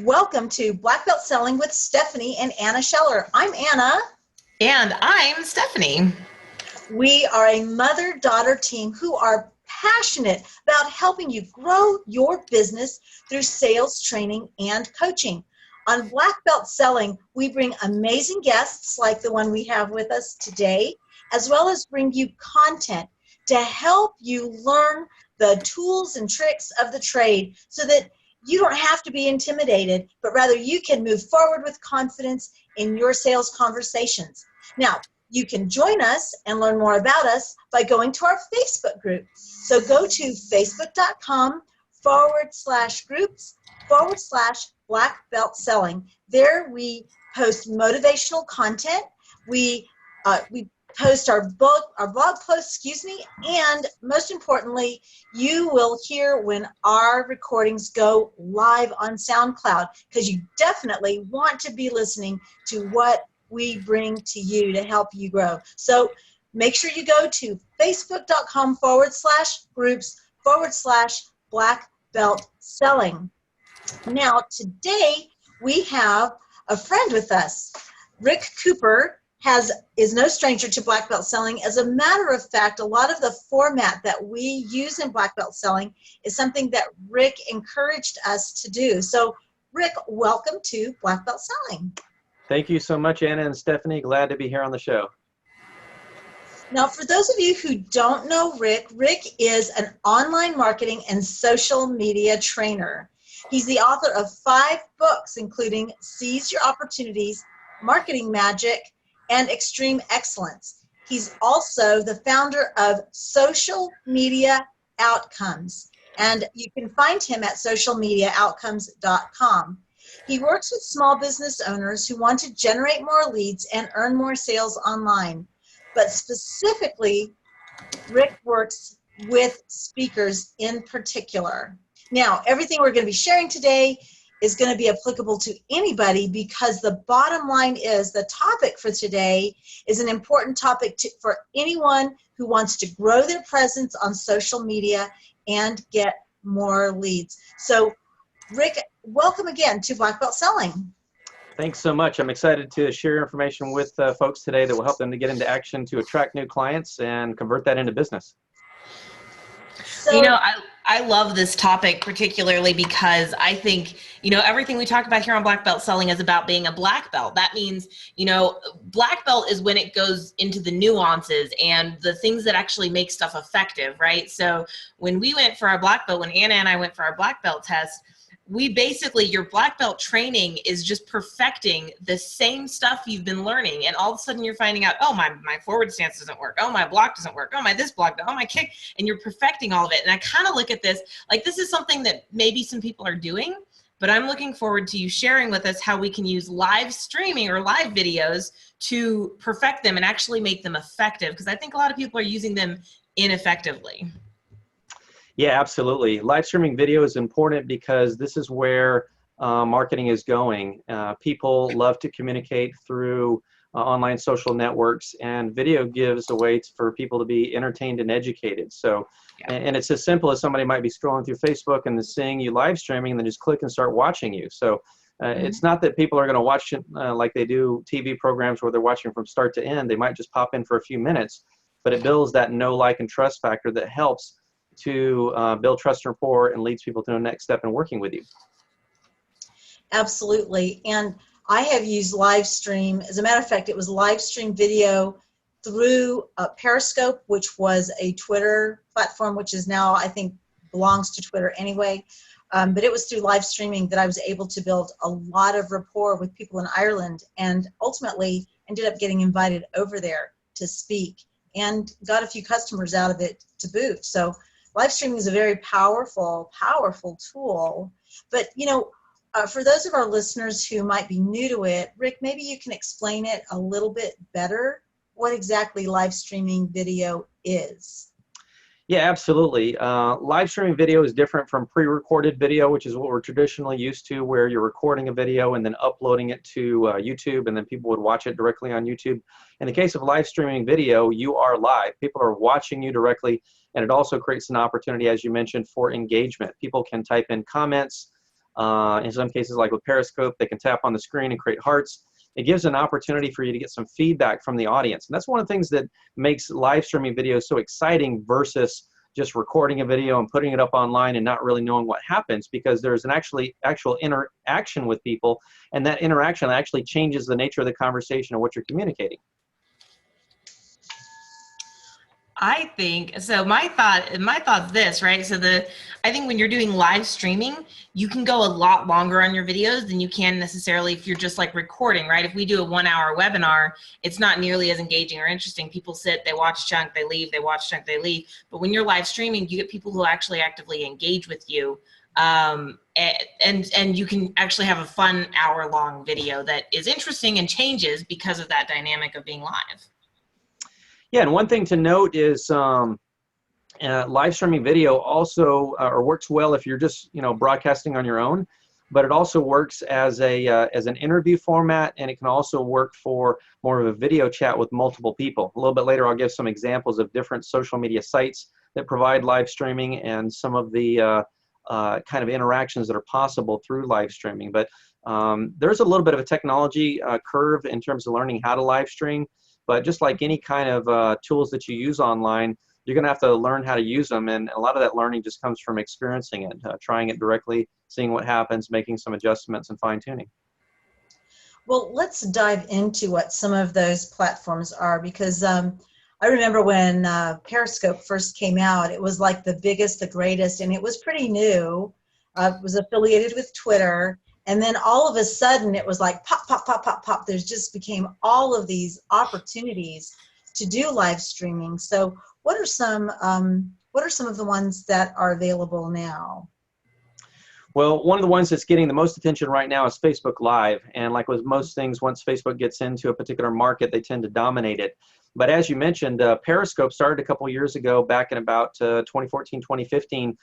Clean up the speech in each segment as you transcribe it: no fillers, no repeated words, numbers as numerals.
Welcome to Black Belt Selling with Stephanie and Anna Scheller. I'm Anna. And I'm Stephanie. We are a mother-daughter team who are passionate about helping you grow your business through sales training and coaching. On Black Belt Selling, we bring amazing guests like the one we have with us today, as well as bring you content to help you learn the tools and tricks of the trade so that you don't have to be intimidated, but rather you can move forward with confidence in your sales conversations. Now, you can join us and learn more about us by going to our Facebook group. So go to facebook.com/groups/Black Belt Selling. There we post motivational content. We post our blog posts, and most importantly, you will hear when our recordings go live on SoundCloud, because you definitely want to be listening to what we bring to you to help you grow. So make sure you go to facebook.com/groups/Black Belt Selling. Now, today we have a friend with us. Rick Cooper is no stranger to Black Belt Selling. As a matter of fact, a lot of the format that we use in Black Belt Selling is something that Rick encouraged us to do. So, Rick, welcome to Black Belt Selling. Thank you so much, Anna and Stephanie. Glad to be here on the show. Now, for those of you who don't know Rick, Rick is an online marketing and social media trainer. He's the author of 5 books, including Seize Your Opportunities, Marketing Magic, and Extreme Excellence. He's also the founder of Social Media Outcomes, and you can find him at socialmediaoutcomes.com. He works with small business owners who want to generate more leads and earn more sales online. But specifically, Rick works with speakers in particular. Now, everything we're going to be sharing today is going to be applicable to anybody, because the bottom line is the topic for today is an important topic for anyone who wants to grow their presence on social media and get more leads. So, Rick, welcome again to Black Belt Selling. Thanks so much. I'm excited to share information with folks today that will help them to get into action to attract new clients and convert that into business. So, I love this topic particularly because I think, everything we talk about here on Black Belt Selling is about being a black belt. That means, black belt is when it goes into the nuances and the things that actually make stuff effective, right? So when we went for our black belt, when Anna and I went for our black belt test, we basically, your black belt training is just perfecting the same stuff you've been learning. And all of a sudden you're finding out, oh, my forward stance doesn't work. Oh, my block doesn't work. Oh, my this block, oh, my kick. And you're perfecting all of it. And I kind of look at this like this is something that maybe some people are doing, but I'm looking forward to you sharing with us how we can use live streaming or live videos to perfect them and actually make them effective. Because I think a lot of people are using them ineffectively. Yeah, absolutely. Live streaming video is important because this is where marketing is going. People love to communicate through online social networks, and video gives a way for people to be entertained and educated. So, and it's as simple as somebody might be scrolling through Facebook and then seeing you live streaming and then just click and start watching you. So it's not that people are going to watch it like they do TV programs where they're watching from start to end. They might just pop in for a few minutes, but it builds that know, like, and trust factor that helps to build trust and rapport and leads people to the next step in working with you. Absolutely. And I have used live stream. As a matter of fact, it was live stream video through Periscope, which was a Twitter platform, which is now, I think, belongs to Twitter anyway. But it was through live streaming that I was able to build a lot of rapport with people in Ireland, and ultimately ended up getting invited over there to speak and got a few customers out of it to boot. So live streaming is a very powerful, powerful tool. But, for those of our listeners who might be new to it, Rick, maybe you can explain it a little bit better, what exactly live streaming video is. Yeah, absolutely. Live streaming video is different from pre-recorded video, which is what we're traditionally used to, where you're recording a video and then uploading it to YouTube, and then people would watch it directly on YouTube. In the case of live streaming video, you are live. People are watching you directly, and it also creates an opportunity, as you mentioned, for engagement. People can type in comments. In some cases, like with Periscope, they can tap on the screen and create hearts. It gives an opportunity for you to get some feedback from the audience. And that's one of the things that makes live streaming videos so exciting versus just recording a video and putting it up online and not really knowing what happens, because there's an actual interaction with people, and that interaction actually changes the nature of the conversation and what you're communicating. I think so. My thought's this, right? So I think when you're doing live streaming, you can go a lot longer on your videos than you can necessarily if you're just like recording, right? If we do a 1-hour webinar, it's not nearly as engaging or interesting. People sit, they watch chunk, they leave, they watch chunk, they leave. But when you're live streaming, you get people who actually actively engage with you. And you can actually have a fun hour-long video that is interesting and changes because of that dynamic of being live. Yeah, and one thing to note is live streaming video also works well if you're just broadcasting on your own, but it also works as an interview format, and it can also work for more of a video chat with multiple people. A little bit later, I'll give some examples of different social media sites that provide live streaming and some of the kind of interactions that are possible through live streaming. But there's a little bit of a technology curve in terms of learning how to live stream. But just like any kind of tools that you use online, you're going to have to learn how to use them. And a lot of that learning just comes from experiencing it, trying it directly, seeing what happens, making some adjustments and fine tuning. Well, let's dive into what some of those platforms are, because I remember when Periscope first came out, it was like the biggest, the greatest, and it was pretty new. It was affiliated with Twitter. And then all of a sudden, it was like pop, pop, pop, pop, pop. There's just became all of these opportunities to do live streaming. So what are some of the ones that are available now? Well, one of the ones that's getting the most attention right now is Facebook Live. And like with most things, once Facebook gets into a particular market, they tend to dominate it. But as you mentioned, Periscope started a couple years ago, back in about 2014, 2015.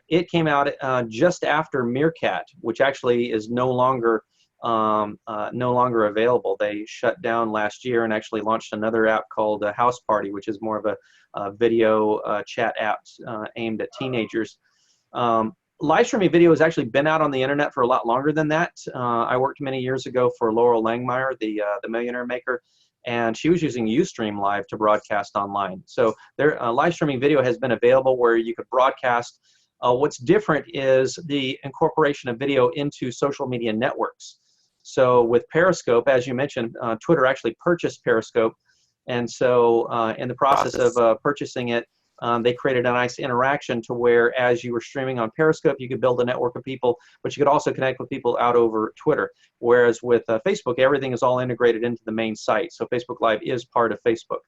It came out just after Meerkat, which actually is no longer available. They shut down last year and actually launched another app called House Party, which is more of a video chat app aimed at teenagers. Live streaming video has actually been out on the internet for a lot longer than that. I worked many years ago for Laurel Langmeyer, the Millionaire Maker, and she was using Ustream Live to broadcast online. So their live streaming video has been available where you could broadcast. What's different is the incorporation of video into social media networks. So with Periscope, as you mentioned, Twitter actually purchased Periscope, and so in the process of purchasing it, they created a nice interaction to where as you were streaming on Periscope, you could build a network of people, but you could also connect with people out over Twitter. Whereas with Facebook, everything is all integrated into the main site. So Facebook Live is part of Facebook.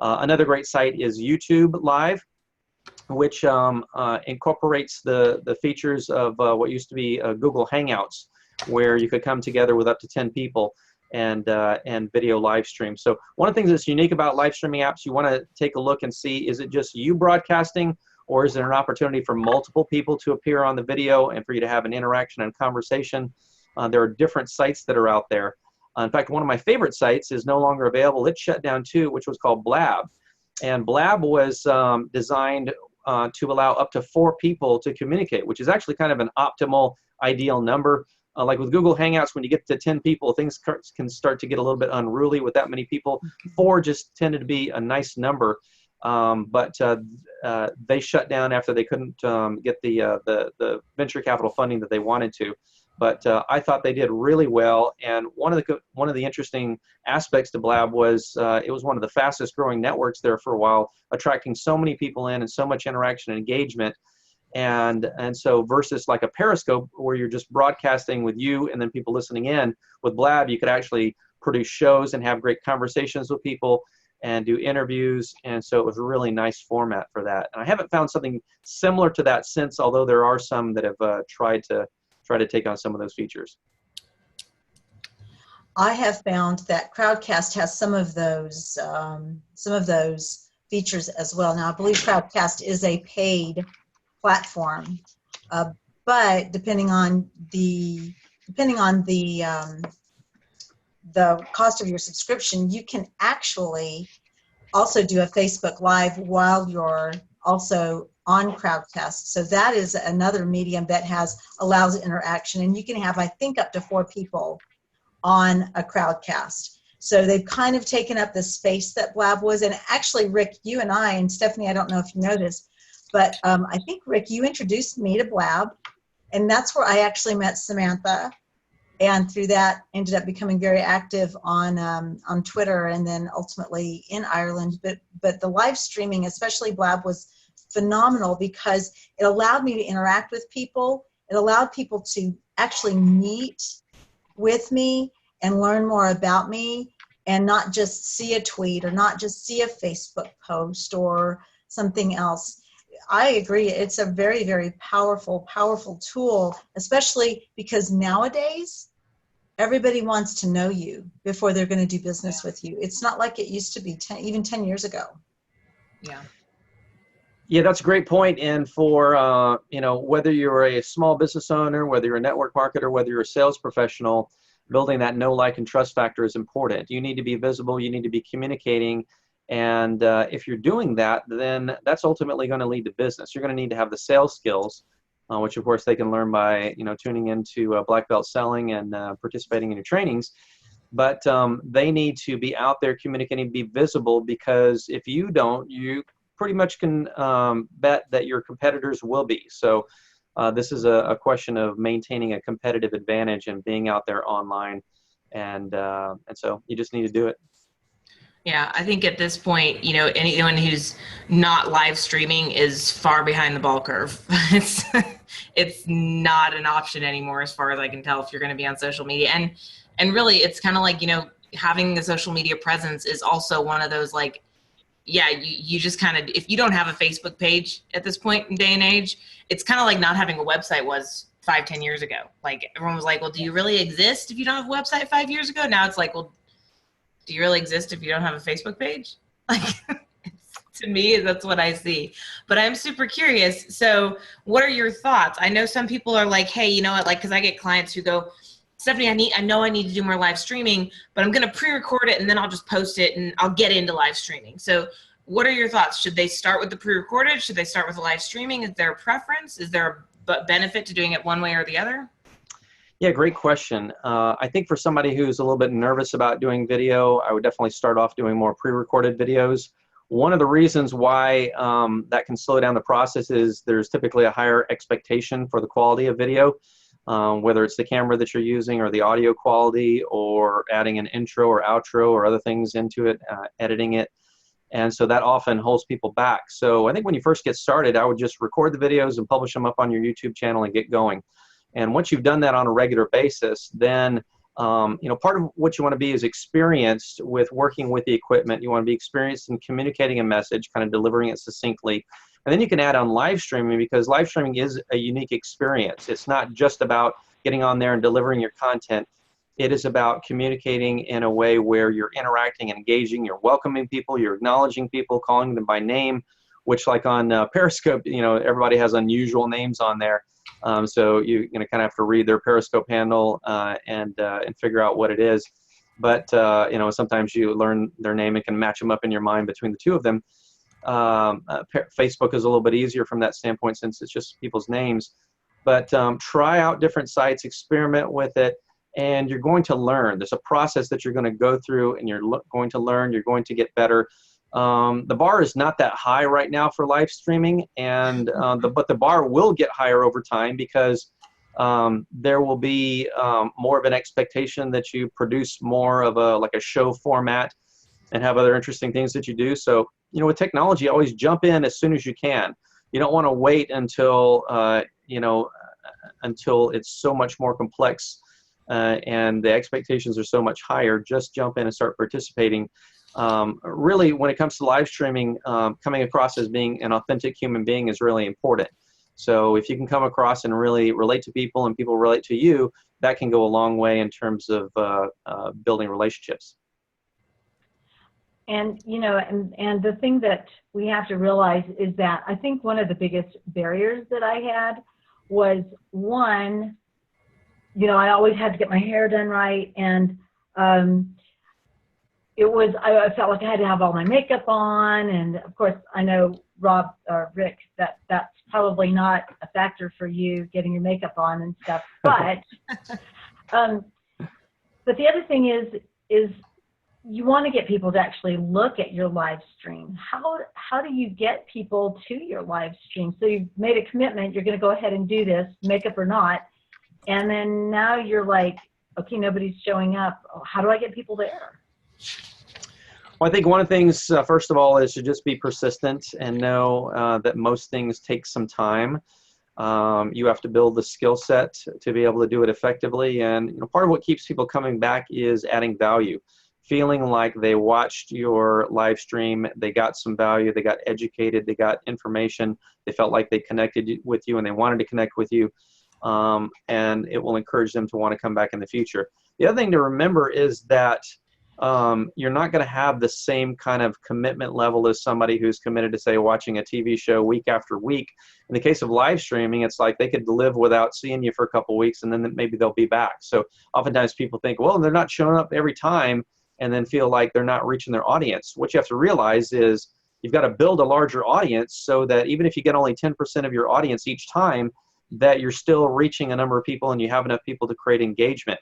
Another great site is YouTube Live, which incorporates the features of what used to be Google Hangouts, where you could come together with up to 10 people and video live stream. So one of the things that's unique about live streaming apps, you want to take a look and see, is it just you broadcasting, or is there an opportunity for multiple people to appear on the video and for you to have an interaction and conversation? There are different sites that are out there. In fact, one of my favorite sites is no longer available. It shut down too, which was called Blab. And Blab was designed to allow up to 4 people to communicate, which is actually kind of an optimal, ideal number. Like with Google Hangouts, when you get to 10 people, things can start to get a little bit unruly with that many people. 4 just tended to be a nice number, but they shut down after they couldn't get the venture capital funding that they wanted to. But I thought they did really well, and one of the interesting aspects to Blab was it was one of the fastest growing networks there for a while, attracting so many people in and so much interaction and engagement. And so versus like a Periscope where you're just broadcasting with you and then people listening in, with Blab you could actually produce shows and have great conversations with people and do interviews, and so it was a really nice format for that. And I haven't found something similar to that since, although there are some that have tried to take on some of those features. I have found that Crowdcast has some of those features as well. Now I believe Crowdcast is a paid platform, but depending on the cost of your subscription, you can actually also do a Facebook Live while you're also on Crowdcast. So that is another medium that allows interaction, and you can have, I think, up to 4 people on a Crowdcast. So they've kind of taken up the space that Blab was. And actually, Rick, you and I, and Stephanie, I don't know if you know this, but I think, Rick, you introduced me to Blab, and that's where I actually met Samantha. And through that, ended up becoming very active on Twitter, and then ultimately in Ireland. But the live streaming, especially Blab, was phenomenal because it allowed me to interact with people. It allowed people to actually meet with me and learn more about me, and not just see a tweet or not just see a Facebook post or something else. I agree. It's a very, very powerful, powerful tool, especially because nowadays everybody wants to know you before they're going to do business with you. It's not like it used to be even 10 years ago. Yeah. Yeah, that's a great point. And for, whether you're a small business owner, whether you're a network marketer, whether you're a sales professional, building that know, like, and trust factor is important. You need to be visible. You need to be communicating. And if you're doing that, then that's ultimately going to lead to business. You're going to need to have the sales skills, which of course they can learn by, tuning into Black Belt Selling and participating in your trainings. But they need to be out there communicating, be visible, because if you don't, you pretty much can bet that your competitors will be. So this is a question of maintaining a competitive advantage and being out there online. And so you just need to do it. Yeah, I think at this point, anyone who's not live streaming is far behind the ball curve. It's not an option anymore, as far as I can tell, if you're going to be on social media. And really, it's kind of like, having a social media presence is also one of those, like, yeah, you just kind of, if you don't have a Facebook page at this point in day and age, it's kind of like not having a website was 5-10 years ago. Like, everyone was like, well, do you really exist if you don't have a website 5 years ago? Now it's like, well, do you really exist if you don't have a Facebook page? Like, to me, that's what I see. But I'm super curious. So what are your thoughts? I know some people are like, hey, you know what? Like, because I get clients who go, Stephanie, I know I need to do more live streaming, but I'm going to pre-record it and then I'll just post it and I'll get into live streaming. So what are your thoughts? Should they start with the pre-recorded? Should they start with the live streaming? Is there a preference? Is there a benefit to doing it one way or the other? Yeah, great question. I think for somebody who's a little bit nervous about doing video, I would definitely start off doing more pre-recorded videos. One of the reasons why that can slow down the process is there's typically a higher expectation for the quality of video, whether it's the camera that you're using or the audio quality, or adding an intro or outro or other things into it, editing it. And so that often holds people back. So I think when you first get started, I would just record the videos and publish them up on your YouTube channel and get going. And once you've done that on a regular basis, then part of what you want to be is experienced with working with the equipment. You want to be experienced in communicating a message, kind of delivering it succinctly. And then you can add on live streaming, because live streaming is a unique experience. It's not just about getting on there and delivering your content. It is about communicating in a way where you're interacting and engaging, you're welcoming people, you're acknowledging people, calling them by name, which, like on Periscope, everybody has unusual names on there. So you kind of have to read their Periscope handle and figure out what it is. But sometimes you learn their name and can match them up in your mind between the two of them. Facebook is a little bit easier from that standpoint, since it's just people's names. But try out different sites, experiment with it, and you're going to learn. There's a process that you're going to go through, and you're going to learn. You're going to get better. The bar is not that high right now for live streaming, and but the bar will get higher over time, because there will be more of an expectation that you produce more of a show format and have other interesting things that you do. So with technology, always jump in as soon as you can. You don't want to wait until until it's so much more complex and the expectations are so much higher. Just jump in and start participating. Really, when it comes to live streaming, coming across as being an authentic human being is really important. So if you can come across and really relate to people and people relate to you, that can go a long way in terms of building relationships. And the thing that we have to realize is that I think one of the biggest barriers that I had was, one, I always had to get my hair done right, and I felt like I had to have all my makeup on, and of course I know Rob or Rick that's probably not a factor for you getting your makeup on and stuff. But but the other thing is you want to get people to actually look at your live stream. How do you get people to your live stream? So you've made a commitment, you're going to go ahead and do this, makeup or not, and then now you're like, okay, nobody's showing up. How do I get people there? Well, I think one of the things, first of all, is to just be persistent and know that most things take some time. You have to build the skill set to be able to do it effectively. And part of what keeps people coming back is adding value, feeling like they watched your live stream, they got some value, they got educated, they got information, they felt like they connected with you and they wanted to connect with you. And it will encourage them to want to come back in the future. The other thing to remember is that you're not going to have the same kind of commitment level as somebody who's committed to, say, watching a TV show week after week. In the case of live streaming, it's like they could live without seeing you for a couple of weeks and then maybe they'll be back. So oftentimes people think, well, they're not showing up every time, and then feel like they're not reaching their audience. What you have to realize is you've got to build a larger audience so that even if you get only 10% of your audience each time, that you're still reaching a number of people and you have enough people to create engagement.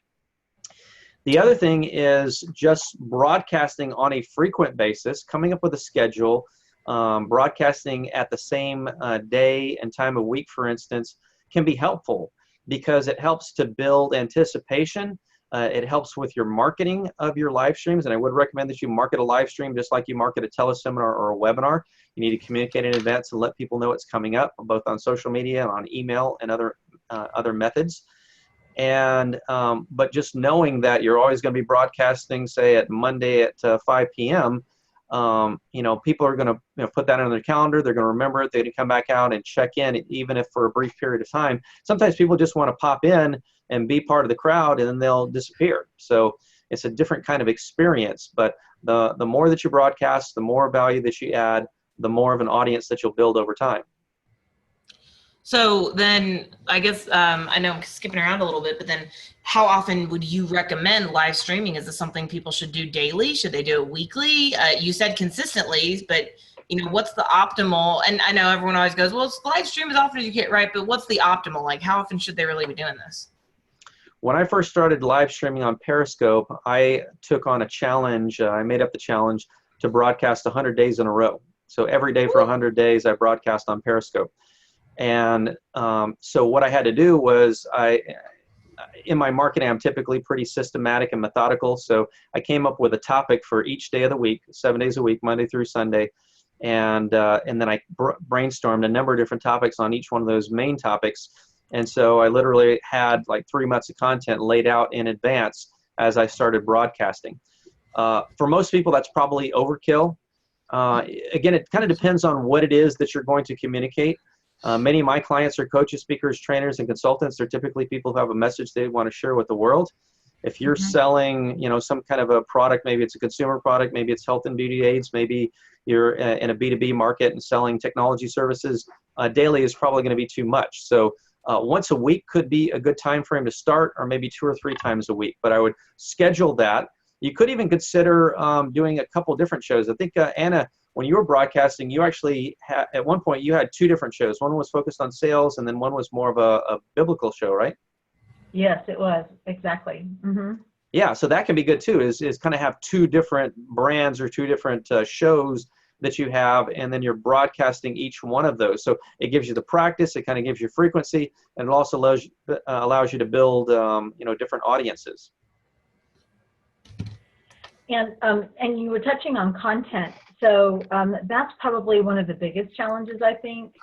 The other thing is just broadcasting on a frequent basis, coming up with a schedule, broadcasting at the same day and time of week, for instance, can be helpful because it helps to build anticipation. It helps with your marketing of your live streams, and I would recommend that you market a live stream just like you market a teleseminar or a webinar. You need to communicate in advance and let people know it's coming up, both on social media and on email and other methods. And but just knowing that you're always going to be broadcasting, say at Monday at 5 p.m., people are going to put that on their calendar. They're going to remember it. They're going to come back out and check in, even if for a brief period of time. Sometimes people just want to pop in and be part of the crowd, and then they'll disappear. So it's a different kind of experience. But the more that you broadcast, the more value that you add, the more of an audience that you'll build over time. So then I guess, I know I'm skipping around a little bit, but then how often would you recommend live streaming? Is this something people should do daily? Should they do it weekly? You said consistently, but what's the optimal? And I know everyone always goes, well, it's live stream as often as you get, right? But what's the optimal? Like, how often should they really be doing this? When I first started live streaming on Periscope, I took on a challenge. I made up the challenge to broadcast 100 days in a row. So every day for 100 days, I broadcast on Periscope. And so what I had to do was in my marketing, I'm typically pretty systematic and methodical. So I came up with a topic for each day of the week, 7 days a week, Monday through Sunday. And then I brainstormed a number of different topics on each one of those main topics. And so I literally had like 3 months of content laid out in advance as I started broadcasting. For most people, that's probably overkill. Again, it kind of depends on what it is that you're going to communicate. Many of my clients are coaches, speakers, trainers, and consultants. They're typically people who have a message they want to share with the world. If you're selling, some kind of a product, maybe it's a consumer product, maybe it's health and beauty aids, maybe you're in a B2B market and selling technology services, daily is probably going to be too much. So once a week could be a good time frame to start, or maybe 2 or 3 times a week. But I would schedule that. You could even consider doing a couple different shows. I think, Anna, when you were broadcasting, you actually had, at one point, you had 2 different shows. One was focused on sales, and then one was more of a biblical show, right? Yes, it was. Exactly. Mm-hmm. Yeah, so that can be good too, is kind of have 2 different brands or 2 different shows that you have, and then you're broadcasting each one of those. So it gives you the practice, it kind of gives you frequency, and it also allows you to build different audiences. And you were touching on content. So that's probably one of the biggest challenges, I think.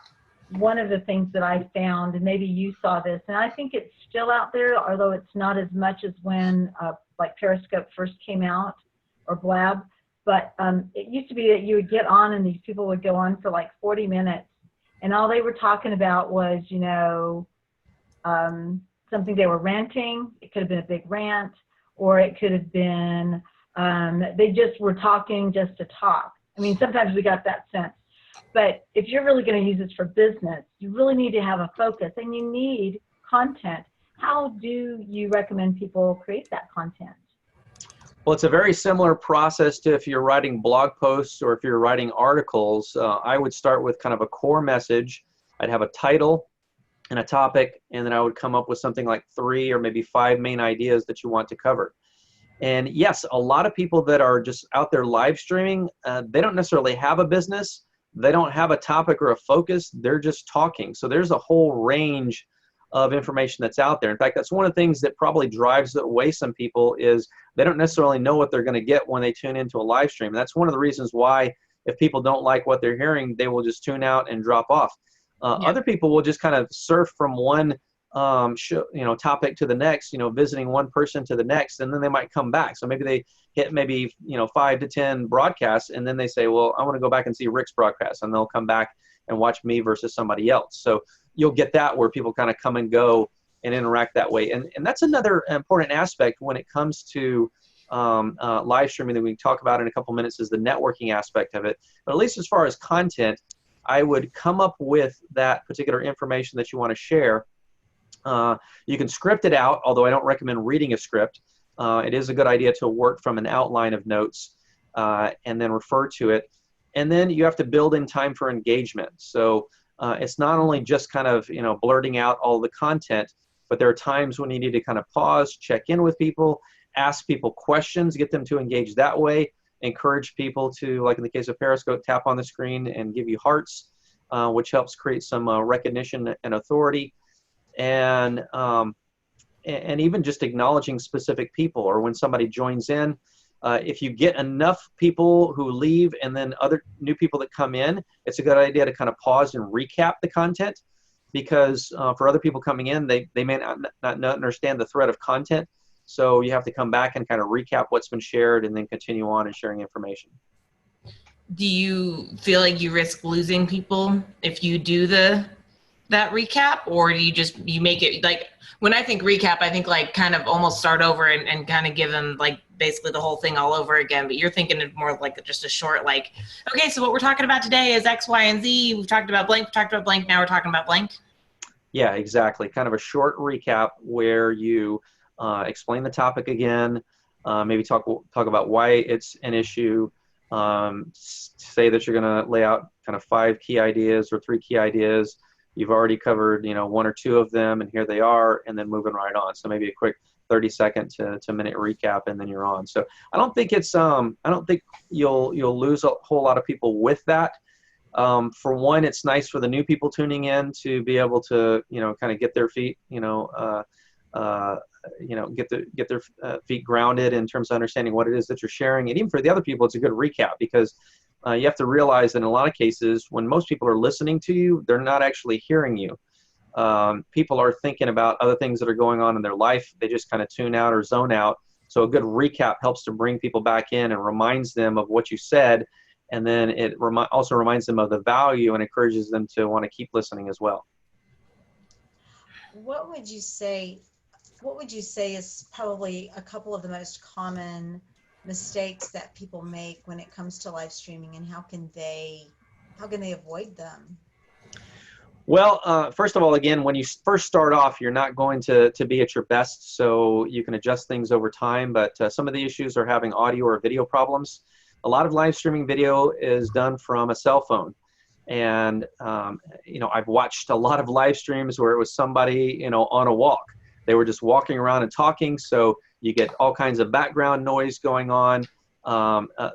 One of the things that I found, and maybe you saw this, and I think it's still out there, although it's not as much as when like Periscope first came out, or Blab, but it used to be that you would get on and these people would go on for like 40 minutes, and all they were talking about was, something they were ranting. It could have been a big rant, or it could have been they just were talking just to talk. I mean, sometimes we got that sense. But if you're really going to use this for business, you really need to have a focus, and you need content. How do you recommend people create that content? Well, it's a very similar process to if you're writing blog posts or if you're writing articles. I would start with kind of a core message. I'd have a title and a topic, and then I would come up with something like 3 or maybe 5 main ideas that you want to cover. And yes, a lot of people that are just out there live streaming, they don't necessarily have a business. They don't have a topic or a focus. They're just talking. So there's a whole range of information that's out there. In fact, that's one of the things that probably drives away some people is they don't necessarily know what they're going to get when they tune into a live stream. That's one of the reasons why if people don't like what they're hearing, they will just tune out and drop off. Other people will just kind of surf from one topic to the next, visiting one person to the next, and then they might come back. So maybe they hit 5 to 10 broadcasts, and then they say, well, I want to go back and see Rick's broadcast, and they'll come back and watch me versus somebody else. So you'll get that where people kind of come and go and interact that way. And that's another important aspect when it comes to live streaming that we can talk about in a couple minutes is the networking aspect of it. But at least as far as content, I would come up with that particular information that you want to share. You can script it out, although I don't recommend reading a script. It is a good idea to work from an outline of notes and then refer to it. And then you have to build in time for engagement. So it's not only just kind of blurting out all the content, but there are times when you need to kind of pause, check in with people, ask people questions, get them to engage that way, encourage people to, like in the case of Periscope, tap on the screen and give you hearts, which helps create some recognition and authority. And even just acknowledging specific people, or when somebody joins in, if you get enough people who leave and then other new people that come in, it's a good idea to kind of pause and recap the content, because for other people coming in, they may not understand the thread of content. So you have to come back and kind of recap what's been shared and then continue on and sharing information. Do you feel like you risk losing people if you do that recap, or do you make it like, when I think recap, I think like kind of almost start over and kind of give them like basically the whole thing all over again, but you're thinking of more like just a short, like, okay, so what we're talking about today is X, Y, and Z. We've talked about blank, now we're talking about blank. Yeah, exactly. Kind of a short recap where you explain the topic again, maybe talk about why it's an issue, say that you're going to lay out kind of 5 key ideas or 3 key ideas. You've already covered, 1 or 2 of them, and here they are, and then moving right on. So maybe a quick 30-second to minute recap, and then you're on. So I don't think you'll lose a whole lot of people with that. For one, it's nice for the new people tuning in to be able to, kind of get their feet, get their feet grounded in terms of understanding what it is that you're sharing. And even for the other people, it's a good recap, because you have to realize that in a lot of cases, when most people are listening to you, they're not actually hearing you. People are thinking about other things that are going on in their life. They just kind of tune out or zone out. So a good recap helps to bring people back in and reminds them of what you said. And then it also reminds them of the value and encourages them to want to keep listening as well. What would you say is probably a couple of the most common mistakes that people make when it comes to live streaming, and how can they avoid them? Well, first of all, again, when you first start off, you're not going to be at your best, so you can adjust things over time. But some of the issues are having audio or video problems. A lot of live streaming video is done from a cell phone. And, I've watched a lot of live streams where it was somebody, on a walk. They were just walking around and talking, so you get all kinds of background noise going on.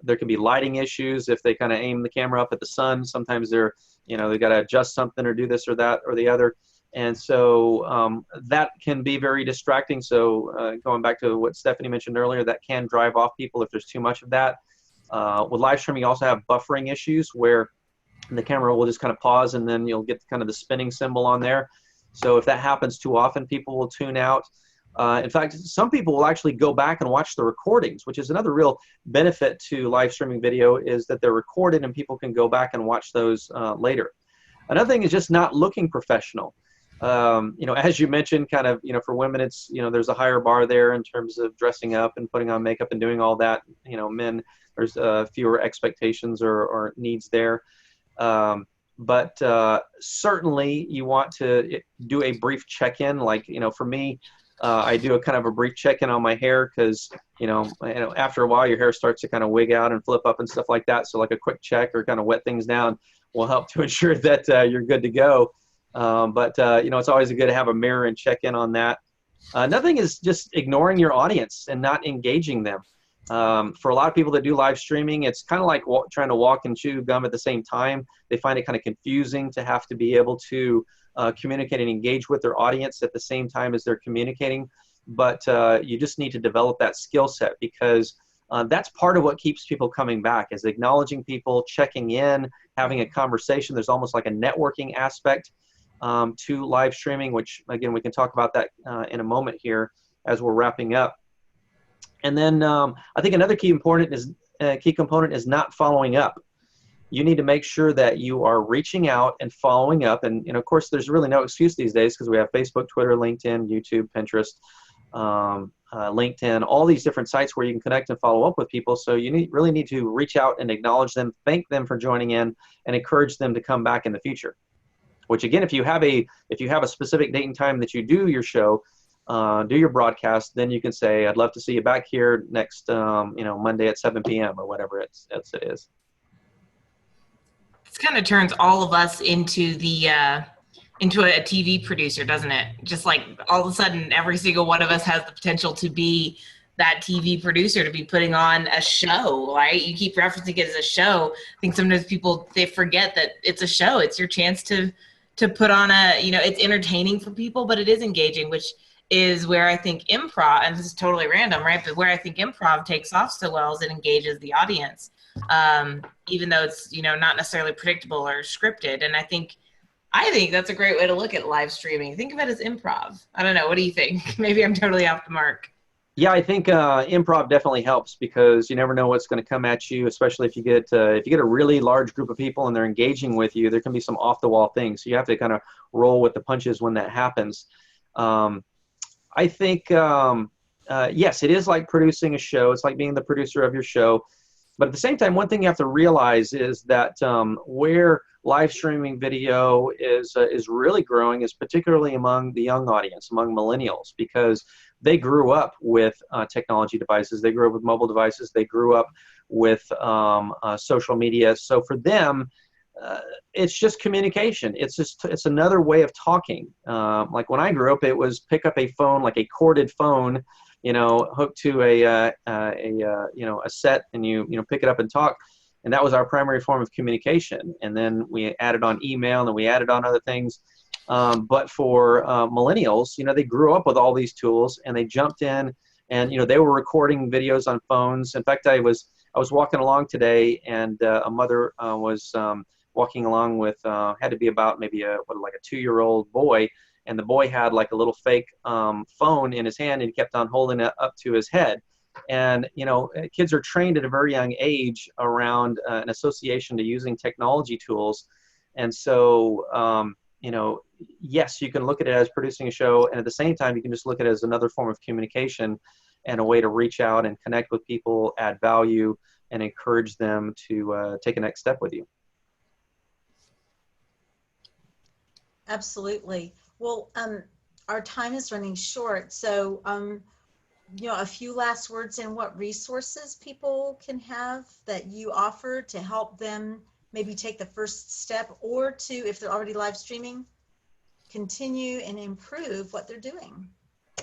There can be lighting issues if they kind of aim the camera up at the sun. Sometimes they've got to adjust something or do this or that or the other. And so that can be very distracting. So going back to what Stephanie mentioned earlier, that can drive off people if there's too much of that. With live streaming, you also have buffering issues where the camera will just kind of pause, and then you'll get kind of the spinning symbol on there. So if that happens too often, people will tune out. In fact, some people will actually go back and watch the recordings, which is another real benefit to live streaming video, is that they're recorded and people can go back and watch those later. Another thing is just not looking professional. As you mentioned, kind of, for women, it's, there's a higher bar there in terms of dressing up and putting on makeup and doing all that. Men, there's fewer expectations or needs there. But certainly you want to do a brief check-in. Like, for me, I do a kind of a brief check-in on my hair because, after a while your hair starts to kind of wig out and flip up and stuff like that. So like a quick check or kind of wet things down will help to ensure that you're good to go. It's always good to have a mirror and check in on that. Another thing is just ignoring your audience and not engaging them. For a lot of people that do live streaming, it's kind of like trying to walk and chew gum at the same time. They find it kind of confusing to have to be able to communicate and engage with their audience at the same time as they're communicating. But you just need to develop that skill set, because that's part of what keeps people coming back, is acknowledging people, checking in, having a conversation. There's almost like a networking aspect to live streaming, which again, we can talk about that in a moment here as we're wrapping up. And then I think another key component is not following up. You need to make sure that you are reaching out and following up. And of course, there's really no excuse these days because we have Facebook, Twitter, LinkedIn, YouTube, Pinterest, LinkedIn, all these different sites where you can connect and follow up with people. So you really need to reach out and acknowledge them, thank them for joining in, and encourage them to come back in the future. Which again, if you have a specific date and time that you do your show, do your broadcast, then you can say, I'd love to see you back here next Monday at 7 p.m. or whatever it is. This kind of turns all of us into a TV producer, doesn't it? Just like all of a sudden, every single one of us has the potential to be that TV producer, to be putting on a show, right? You keep referencing it as a show. I think sometimes they forget that it's a show. It's your chance to put on it's entertaining for people, but it is engaging, which is where I think improv, and this is totally random, right? But where I think improv takes off so well is it engages the audience, even though it's, not necessarily predictable or scripted. And I think that's a great way to look at live streaming. Think of it as improv. I don't know. What do you think? Maybe I'm totally off the mark. Yeah, I think improv definitely helps, because you never know what's going to come at you, especially if you get a really large group of people and they're engaging with you. There can be some off-the-wall things. So you have to kind of roll with the punches when that happens. I think, yes, it is like producing a show. It's like being the producer of your show. But at the same time, one thing you have to realize is that where live streaming video is really growing is particularly among the young audience, among millennials, because they grew up with technology devices. They grew up with mobile devices. They grew up with social media. So for them, it's just communication. It's another way of talking. Like when I grew up, it was pick up a phone, like a corded phone, hooked to a set, and you pick it up and talk. And that was our primary form of communication. And then we added on email, and we added on other things. But for millennials, they grew up with all these tools, and they jumped in, and they were recording videos on phones. In fact, I was walking along today, and a mother was walking along with had to be about maybe a 2-year-old boy, and the boy had like a little fake phone in his hand, and he kept on holding it up to his head. And kids are trained at a very young age around an association to using technology tools, and so yes, you can look at it as producing a show, and at the same time, you can just look at it as another form of communication and a way to reach out and connect with people, add value, and encourage them to take a next step with you. Absolutely. Well, our time is running short, so a few last words and what resources people can have that you offer to help them maybe take the first step, or to, if they're already live streaming, continue and improve what they're doing.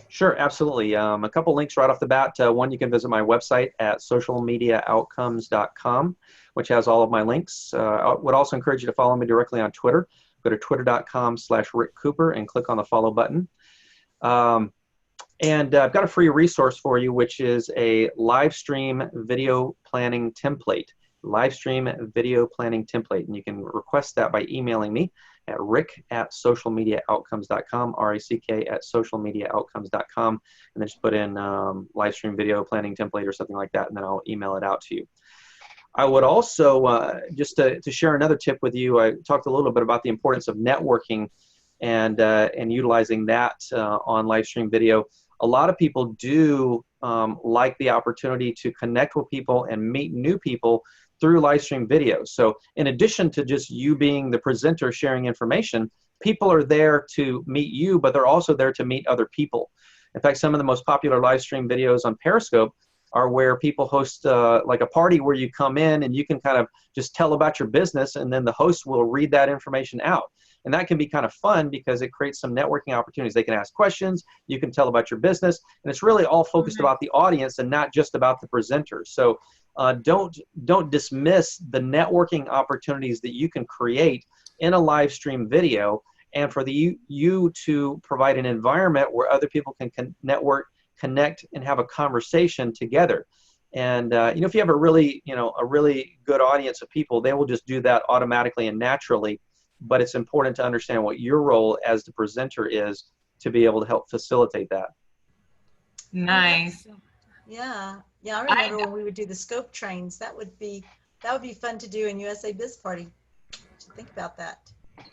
Sure, absolutely. A couple links right off the bat. One, you can visit my website at socialmediaoutcomes.com, which has all of my links. I would also encourage you to follow me directly on Twitter. Go to twitter.com/Rick Cooper and click on the follow button. And I've got a free resource for you, which is a live stream video planning template. Live stream video planning template. And you can request that by emailing me at rick@socialmediaoutcomes.com, rick@socialmediaoutcomes.com, and then just put in live stream video planning template or something like that, and then I'll email it out to you. I would also, just to share another tip with you, I talked a little bit about the importance of networking and utilizing that on live stream video. A lot of people do like the opportunity to connect with people and meet new people through live stream video. So in addition to just you being the presenter sharing information, people are there to meet you, but they're also there to meet other people. In fact, some of the most popular live stream videos on Periscope are where people host like a party where you come in and you can kind of just tell about your business, and then the host will read that information out. And that can be kind of fun because it creates some networking opportunities. They can ask questions, you can tell about your business, and it's really all focused about the audience and not just about the presenter. So don't dismiss the networking opportunities that you can create in a live stream video, and for you to provide an environment where other people can network, connect, and have a conversation together. And if you have a really good audience of people, they will just do that automatically and naturally. But it's important to understand what your role as the presenter is to be able to help facilitate that. Nice. Yeah, I remember when we would do the scope trains. That would be fun to do in USA Biz Party. Think about that.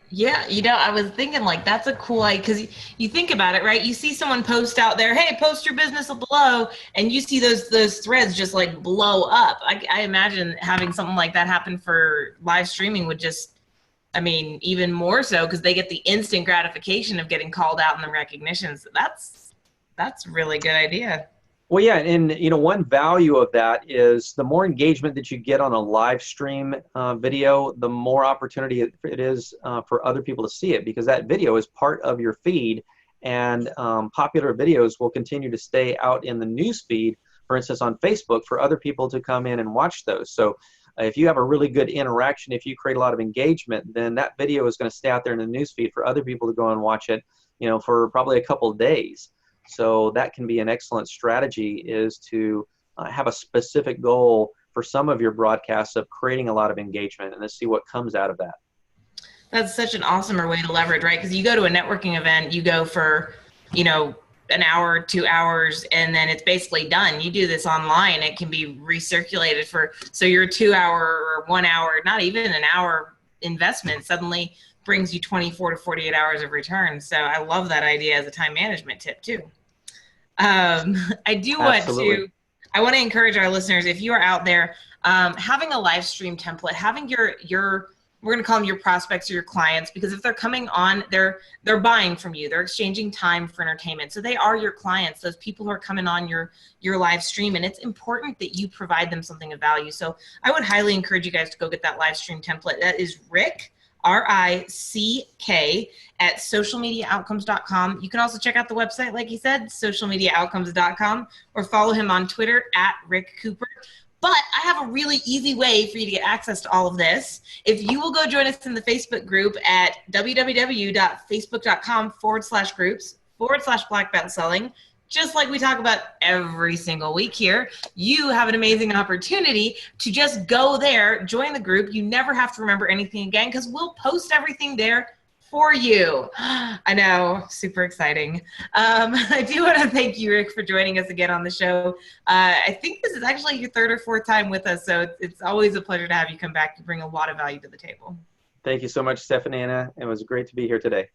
Yeah, I was thinking like that's a cool idea, because you think about it, right? You see someone post out there, hey, post your business below, and you see those threads just like blow up. I imagine having something like that happen for live streaming would just, even more so, because they get the instant gratification of getting called out in the recognitions. That's a really good idea. Well, yeah, and one value of that is the more engagement that you get on a live stream video, the more opportunity it is for other people to see it, because that video is part of your feed, and popular videos will continue to stay out in the news feed, for instance, on Facebook, for other people to come in and watch those. So if you have a really good interaction, if you create a lot of engagement, then that video is going to stay out there in the news feed for other people to go and watch it, for probably a couple of days. So that can be an excellent strategy, is to have a specific goal for some of your broadcasts of creating a lot of engagement, and to see what comes out of that. That's such an awesomer way to leverage, right? Because you go to a networking event, you go for, an hour, 2 hours, and then it's basically done. You do this online, it can be recirculated so your 2 hour or 1 hour, not even an hour investment suddenly brings you 24 to 48 hours of return. So I love that idea as a time management tip too. I want to encourage our listeners, if you are out there, having a live stream template, having your we're going to call them your prospects or your clients, because if they're coming on, they're buying from you, they're exchanging time for entertainment. So they are your clients, those people who are coming on your live stream, and it's important that you provide them something of value. So I would highly encourage you guys to go get that live stream template. That is Rick, RICK, at socialmediaoutcomes.com. You can also check out the website, like he said, socialmediaoutcomes.com, or follow him on Twitter at Rick Cooper. But I have a really easy way for you to get access to all of this. If you will go join us in the Facebook group at www.facebook.com/groups/Black Belt Selling, just like we talk about every single week here, you have an amazing opportunity to just go there, join the group. You never have to remember anything again, because we'll post everything there for you. I know, super exciting. I do want to thank you, Rick, for joining us again on the show. I think this is actually your third or fourth time with us, so it's always a pleasure to have you come back to bring a lot of value to the table. Thank you so much, Stephanie. It was great to be here today.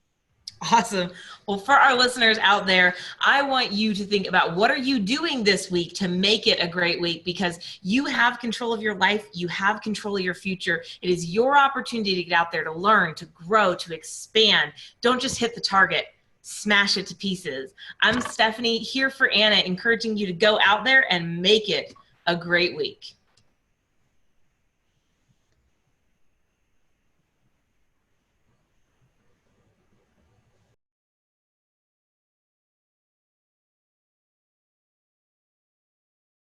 Awesome. Well, for our listeners out there, I want you to think about, what are you doing this week to make it a great week? Because you have control of your life. You have control of your future. It is your opportunity to get out there, to learn, to grow, to expand. Don't just hit the target. Smash it to pieces. I'm Stephanie, here for Anna, encouraging you to go out there and make it a great week.